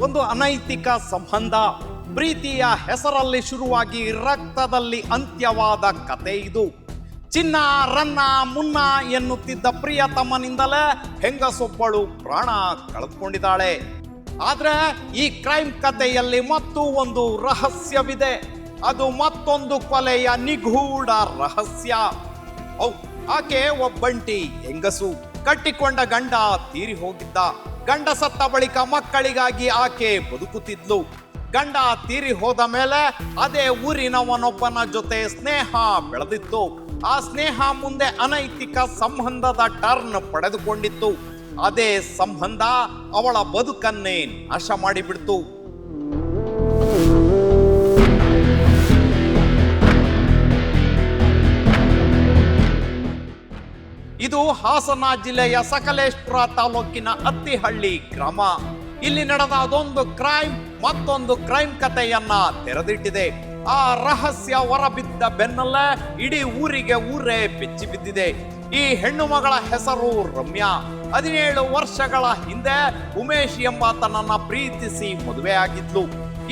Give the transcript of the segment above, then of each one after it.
ಒಂದು ಅನೈತಿಕ ಸಂಬಂಧ, ಪ್ರೀತಿಯ ಹೆಸರಲ್ಲಿ ಶುರುವಾಗಿ ರಕ್ತದಲ್ಲಿ ಅಂತ್ಯವಾದ ಕತೆ ಇದು. ಚಿನ್ನ ರನ್ನ ಮುನ್ನ ಎನ್ನುತ್ತಿದ್ದ ಪ್ರಿಯತಮನಿಂದಲೇ ಹೆಂಗಸೊಬ್ಬಳು ಪ್ರಾಣ ಕಳೆದುಕೊಂಡಿದ್ದಾಳೆ. ಆದ್ರೆ ಈ ಕ್ರೈಮ್ ಕಥೆಯಲ್ಲಿ ಮತ್ತೂ ಒಂದು ರಹಸ್ಯವಿದೆ. ಅದು ಮತ್ತೊಂದು ಕೊಲೆಯ ನಿಗೂಢ ರಹಸ್ಯ. ಆಕೆ ಒಬ್ಬಂಟಿ ಹೆಂಗಸು. ಕಟ್ಟಿಕೊಂಡ ಗಂಡ ತೀರಿ ಹೋಗಿದ್ದ. ಗಂಡ ಸತ್ತ ಬಳಿಕ ಮಕ್ಕಳಿಗಾಗಿ ಆಕೆ ಬದುಕುತ್ತಿದ್ಲು. ಗಂಡ ತೀರಿ ಹೋದ ಮೇಲೆ ಅದೇ ಊರಿನವನೊಬ್ಬನ ಜೊತೆ ಸ್ನೇಹ ಬೆಳೆದಿತ್ತು. ಆ ಸ್ನೇಹ ಮುಂದೆ ಅನೈತಿಕ ಸಂಬಂಧದ ಟರ್ನ್ ಪಡೆದುಕೊಂಡಿತ್ತು. ಅದೇ ಸಂಬಂಧ ಅವಳ ಬದುಕನ್ನೇ ನಾಶ ಮಾಡಿಬಿಡ್ತು. ಇದು ಹಾಸನ ಜಿಲ್ಲೆಯ ಸಕಲೇಶ್ಪುರ ತಾಲೂಕಿನ ಅತ್ತಿಹಳ್ಳಿ ಗ್ರಾಮ. ಇಲ್ಲಿ ನಡೆದ ಅದೊಂದು ಕ್ರೈಮ್ ಮತ್ತೊಂದು ಕ್ರೈಮ್ ಕಥೆಯನ್ನ ತೆರೆದಿಟ್ಟಿದೆ. ಆ ರಹಸ್ಯ ಹೊರಬಿದ್ದ ಬೆನ್ನಲ್ಲೇ ಇಡೀ ಊರೇ ಬೆಚ್ಚಿ ಬಿದ್ದಿದೆ. ಈ ಹೆಣ್ಣು ಮಗಳ ಹೆಸರು ರಮ್ಯಾ. 17 ವರ್ಷಗಳ ಹಿಂದೆ ಉಮೇಶ್ ಎಂಬಾತನನ್ನ ಪ್ರೀತಿಸಿ ಮದುವೆಯಾಗಿದ್ಲು.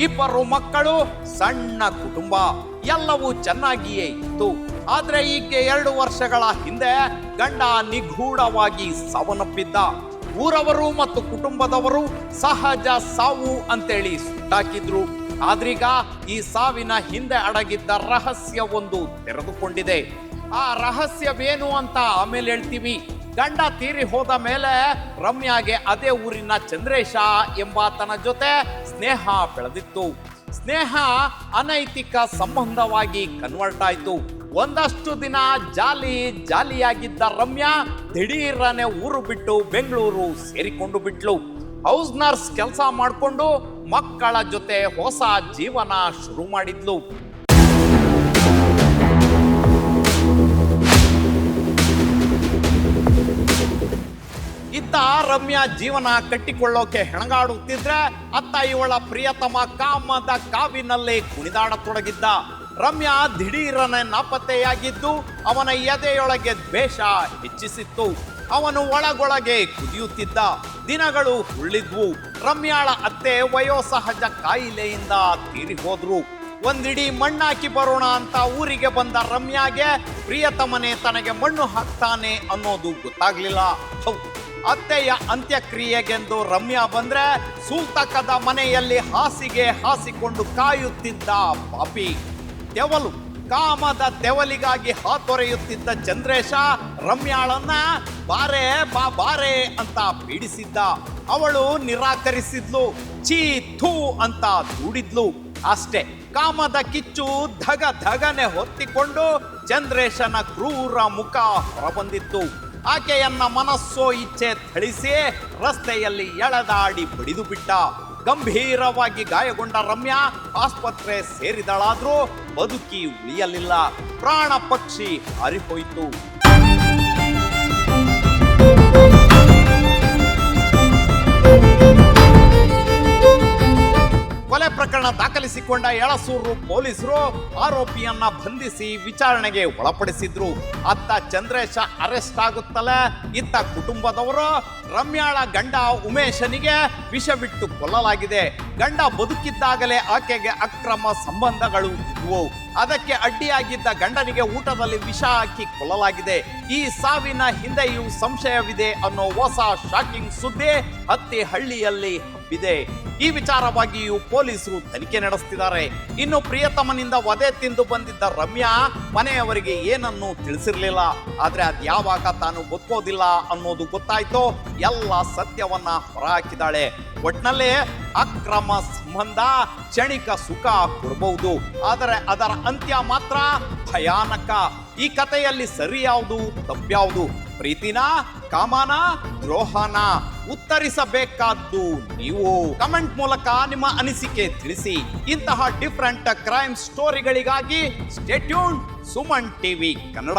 2 ಮಕ್ಕಳು, ಸಣ್ಣ ಕುಟುಂಬ, ಎಲ್ಲವೂ ಚೆನ್ನಾಗಿಯೇ ಇತ್ತು. ಆದ್ರೆ ಈಕೆ 2 ವರ್ಷಗಳ ಹಿಂದೆ ಗಂಡ ನಿಗೂಢವಾಗಿ ಸಾವನ್ನಪ್ಪಿದ್ದ. ಊರವರು ಮತ್ತು ಕುಟುಂಬದವರು ಸಹಜ ಸಾವು ಅಂತೇಳಿ ಸುಟ್ಟಾಕಿದ್ರು. ಆದ್ರೀಗ ಈ ಸಾವಿನ ಹಿಂದೆ ಅಡಗಿದ್ದ ರಹಸ್ಯವೊಂದು ತೆರೆದುಕೊಂಡಿದೆ. ಆ ರಹಸ್ಯವೇನು ಅಂತ ಆಮೇಲೆ ಹೇಳ್ತೀವಿ. ಗಂಡ ತೀರಿ ಹೋದ ಮೇಲೆ ರಮ್ಯಾಗೆ ಅದೇ ಊರಿನ ಚಂದ್ರೇಶ ಎಂಬಾತನ ಜೊತೆ ಸ್ನೇಹ ಬೆಳೆದಿತ್ತು. ಸ್ನೇಹ ಅನೈತಿಕ ಸಂಬಂಧವಾಗಿ ಕನ್ವರ್ಟ್ ಆಯ್ತು. ಒಂದಷ್ಟು ದಿನ ಜಾಲಿಯಾಗಿದ್ದ ರಮ್ಯಾ ದಿಢೀರನೆ ಊರು ಬಿಟ್ಟು ಬೆಂಗಳೂರು ಸೇರಿಕೊಂಡು ಬಿಟ್ಲು. ಹೌಸ್ ನರ್ಸ್ ಕೆಲಸ ಮಾಡಿಕೊಂಡು ಮಕ್ಕಳ ಜೊತೆ ಹೊಸ ಜೀವನ ಶುರು ಮಾಡಿದ್ಲು. ಇತ್ತ ರಮ್ಯಾ ಜೀವನ ಕಟ್ಟಿಕೊಳ್ಳೋಕೆ ಹೆಣಗಾಡುತ್ತಿದ್ರೆ ಅತ್ತ ಇವಳ ಪ್ರಿಯತಮ ಕಾಮದ ಕಾವಿನಲ್ಲೇ ಕುಣಿದಾಡತೊಡಗಿದ್ದ. ರಮ್ಯಾ ದಿಢೀರನೆ ನಾಪತ್ತೆಯಾಗಿದ್ದು ಅವನ ಎದೆಯೊಳಗೆ ದ್ವೇಷ ಹೆಚ್ಚಿಸಿತ್ತು. ಅವನು ಒಳಗೊಳಗೆ ಕುದಿಯುತ್ತಿದ್ದ. ದಿನಗಳು ಉರುಳಿದ್ವು. ರಮ್ಯಾಳ ಅತ್ತೆ ವಯೋಸಹಜ ಕಾಯಿಲೆಯಿಂದ ತೀರಿ ಹೋದ್ರು. ಒಂದಿಡೀ ಮಣ್ಣಾಕಿ ಬರೋಣ ಅಂತ ಊರಿಗೆ ಬಂದ ರಮ್ಯಾಗೆ ಪ್ರಿಯತಮನೆ ತನಗೆ ಮಣ್ಣು ಹಾಕ್ತಾನೆ ಅನ್ನೋದು ಗೊತ್ತಾಗ್ಲಿಲ್ಲ. ಅತ್ತೆಯ ಅಂತ್ಯಕ್ರಿಯೆಗೆಂದು ರಮ್ಯಾ ಬಂದ್ರೆ ಸೂತಕದ ಮನೆಯಲ್ಲಿ ಹಾಸಿಗೆ ಹಾಸಿಕೊಂಡು ಕಾಯುತ್ತಿದ್ದ ಪಾಪಿ ತೆವಲು. ಕಾಮದ ತೆವಲಿಗಾಗಿ ಹಾತೊರೆಯುತ್ತಿದ್ದ ಚಂದ್ರೇಶ ರಮ್ಯಾಳನ್ನ ಬಾರೆ ಅಂತ ಪೀಡಿಸಿದ್ದ. ಅವಳು ನಿರಾಕರಿಸಿದ್ಲು. ಛೀ ಥೂ ಅಂತ ದೂಡಿದ್ಲು. ಅಷ್ಟೇ, ಕಾಮದ ಕಿಚ್ಚು ಧಗನೆ ಹೊತ್ತಿಕೊಂಡು ಚಂದ್ರೇಶನ ಕ್ರೂರ ಮುಖ ಹೊರಬಂದಿತ್ತು. ಆಕೆಯನ್ನ ಮನಸ್ಸೋ ಇಚ್ಛೆ ಥಳಿಸಿ ರಸ್ತೆಯಲ್ಲಿ ಎಳೆದಾಡಿ ಬಡಿದು ಬಿಟ್ಟ. ಗಂಭೀರವಾಗಿ ಗಾಯಗೊಂಡ ರಮ್ಯಾ ಆಸ್ಪತ್ರೆ ಸೇರಿದಳಾದ್ರೂ ಬದುಕಿ ಉಳಿಯಲಿಲ್ಲ. ಪ್ರಾಣ ಪಕ್ಷಿ ಹಾರಿಹೋಯಿತು. ಕೊಲೆ ಪ್ರಕರಣ ದಾಖಲಿಸಿಕೊಂಡ ಯಳಸೂರು ಪೊಲೀಸರು ಆರೋಪಿಯನ್ನ ಬಂಧಿಸಿ ವಿಚಾರಣೆಗೆ ಒಳಪಡಿಸಿದ್ರು. ಅತ್ತ ಚಂದ್ರೇಶ ಅರೆಸ್ಟ್ ಆಗುತ್ತಲೇ ಇತ್ತ ಕುಟುಂಬದವರು ರಮ್ಯಾಳ ಗಂಡ ಉಮೇಶನಿಗೆ ವಿಷ ಬಿಟ್ಟು ಕೊಲ್ಲಲಾಗಿದೆ. ಗಂಡ ಬದುಕಿದ್ದಾಗಲೇ ಆಕೆಗೆ ಅಕ್ರಮ ಸಂಬಂಧಗಳು ಇದ್ವು. ಅದಕ್ಕೆ ಅಡ್ಡಿಯಾಗಿದ್ದ ಗಂಡನಿಗೆ ಊಟದಲ್ಲಿ ವಿಷ ಹಾಕಿ ಕೊಲ್ಲಲಾಗಿದೆ. ಈ ಸಾವಿನ ಹಿಂದೆಯೂ ಸಂಶಯವಿದೆ ಅನ್ನೋ ಹೊಸ ಶಾಕಿಂಗ್ ಸುದ್ದಿ ಅತ್ತಿಹಳ್ಳಿಯಲ್ಲಿ ಹಬ್ಬಿದೆ. ಈ ವಿಚಾರವಾಗಿಯೂ ಪೊಲೀಸರು ತನಿಖೆ ನಡೆಸುತ್ತಿದ್ದಾರೆ. ಇನ್ನು ಪ್ರಿಯತಮನಿಂದ ವಧೆ ತಿಂದು ಬಂದಿದ್ದ ರಮ್ಯಾ ಮನೆಯವರಿಗೆ ಏನನ್ನೂ ತಿಳಿಸಿರ್ಲಿಲ್ಲ. ಆದ್ರೆ ಅದ್ಯಾವಾಗ ತಾನು ಬದುಕೋದಿಲ್ಲ ಅನ್ನೋದು ಗೊತ್ತಾಯ್ತೋ ಎಲ್ಲ ಸತ್ಯವನ್ನ ಹೊರಹಾಕಿದಾಳೆ. ಒಟ್ನಲ್ಲಿ ಅಕ್ರಮ ಸಂಬಂಧ ಕ್ಷಣಿಕ ಸುಖ ಕೊಡಬಹುದು, ಆದರೆ ಅದರ ಅಂತ್ಯ ಮಾತ್ರ ಭಯಾನಕ. ಈ ಕಥೆಯಲ್ಲಿ ಸರಿ ಯಾವುದು ತಪ್ಪ್ಯಾವುದು, ಪ್ರೀತಿನ ಕಾಮನ ದ್ರೋಹನ? ಉತ್ತರಿಸಬೇಕಾದ್ದು ನೀವು. ಕಮೆಂಟ್ ಮೂಲಕ ನಿಮ್ಮ ಅನಿಸಿಕೆ ತಿಳಿಸಿ. ಇಂತಹ ಡಿಫರೆಂಟ್ ಕ್ರೈಮ್ ಸ್ಟೋರಿಗಳಿಗಾಗಿ stay tuned Suman TV Kannada.